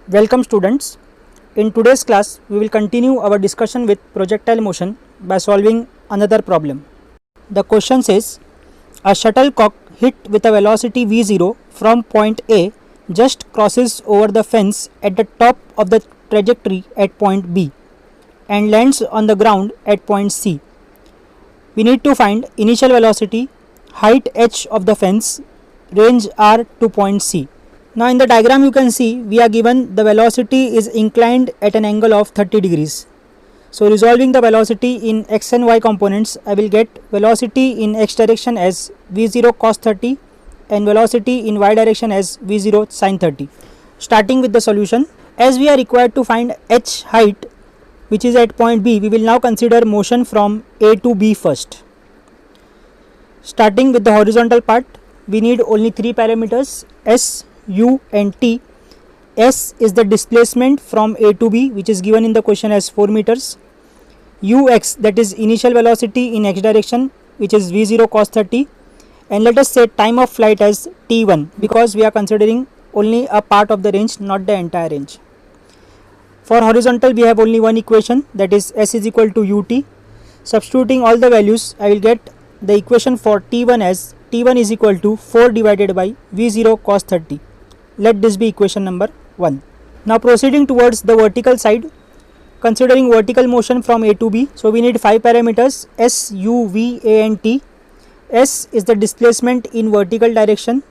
Welcome students. In today's class we will continue our discussion with projectile motion by solving another problem. The question says a shuttlecock hit with a velocity v0 from point A just crosses over the fence at the top of the trajectory at point B and lands on the ground at point C. We need to find initial velocity, height h of the fence, range r to point C. Now in the diagram you can see we are given the velocity is inclined at an angle of 30 degrees. So resolving the velocity in x and y components, I will get velocity in x direction as v0 cos 30 and velocity in y direction as v0 sin 30. Starting with the solution, as we are required to find h height which is at point B, we will now consider motion from A to B first. Starting with the horizontal part, we need only three parameters s, u and t. S is the displacement from A to B which is given in the question as 4 meters. Ux, that is initial velocity in x direction which is v0 cos 30, and let us say time of flight as t1 because we are considering only a part of the range, not the entire range. For horizontal we have only one equation, that is s is equal to ut. Substituting all the values, I will get the equation for t1 as t1 is equal to 4 divided by v0 cos 30. Let this be equation number 1. Now proceeding towards the vertical side, considering vertical motion from A to B, so we need 5 parameters s, u, v, a and t. S is the displacement in vertical direction.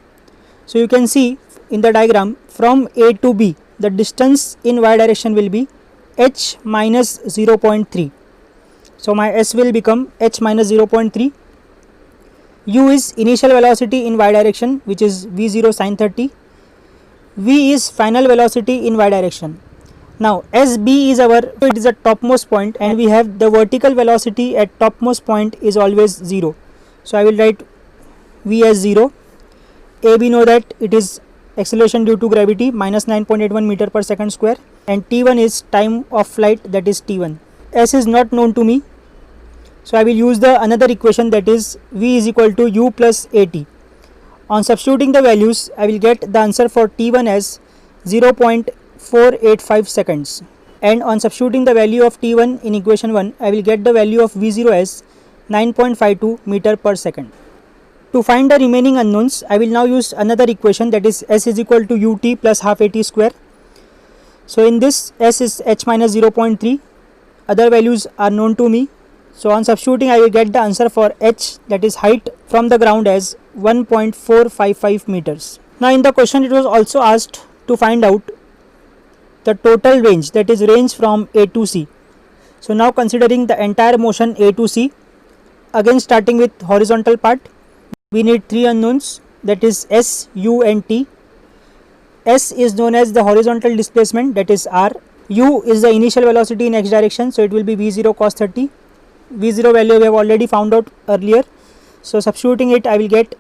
So you can see in the diagram from A to B, the distance in y direction will be h minus 0.3. So my s will become h minus 0.3. U is initial velocity in y direction which is v0 sin 30. V is final velocity in y direction. Now SB is it is a topmost point and we have the vertical velocity at topmost point is always 0. So I will write V as 0. A, we know that it is acceleration due to gravity minus 9.81 meter per second square, and T1 is time of flight, that is T1. S is not known to me, so I will use the another equation, that is V is equal to U plus AT. On substituting the values, I will get the answer for T1 as 0.485 seconds, and on substituting the value of T1 in equation 1, I will get the value of V0 as 9.52 meter per second. To find the remaining unknowns, I will now use another equation, that is S is equal to ut plus half at square. So in this, S is h minus 0.3, other values are known to me. So on substituting, I will get the answer for h, that is height from the ground, as 1.455 meters. Now in the question it was also asked to find out the total range, that is range from A to C. So now considering the entire motion A to C, again starting with horizontal part, we need three unknowns, that is s, u and t. S is known as the horizontal displacement, that is r. U is the initial velocity in x direction, so it will be v0 cos 30. V0 value we have already found out earlier, so substituting it I will get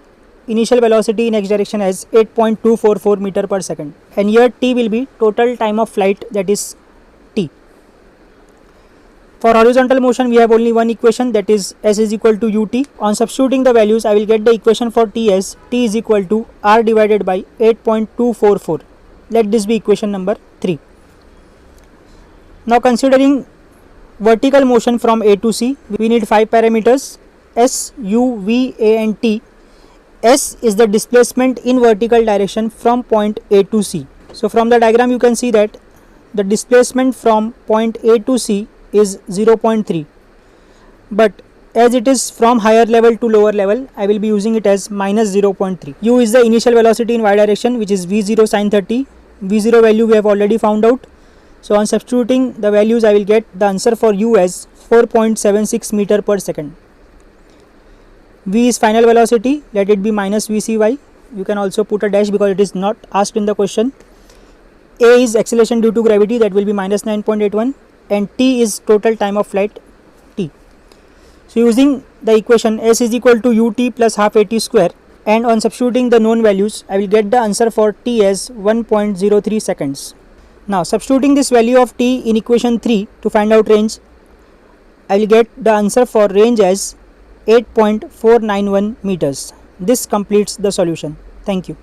initial velocity in x direction as 8.244 meter per second, and here t will be total time of flight, that is t. For horizontal motion we have only one equation, that is s is equal to ut. On substituting the values I will get the equation for t as t is equal to r divided by 8.244. Let this be equation number 3. Now considering vertical motion from A to C, we need 5 parameters s, u, v, a and t. S is the displacement in vertical direction from point A to C. So from the diagram you can see that the displacement from point A to C is 0.3, but as it is from higher level to lower level, I will be using it as minus 0.3. U is the initial velocity in y direction which is v0 sin 30. V0 value we have already found out, so on substituting the values I will get the answer for U as 4.76 meter per second. V is final velocity, let it be minus vcy. You can also put a dash because it is not asked in the question. A is acceleration due to gravity, that will be minus 9.81, and t is total time of flight, t. So using the equation s is equal to ut plus half at square, and on substituting the known values I will get the answer for t as 1.03 seconds. Now substituting this value of t in equation 3 to find out range, I will get the answer for range as 8.491 meters. This completes the solution. Thank you.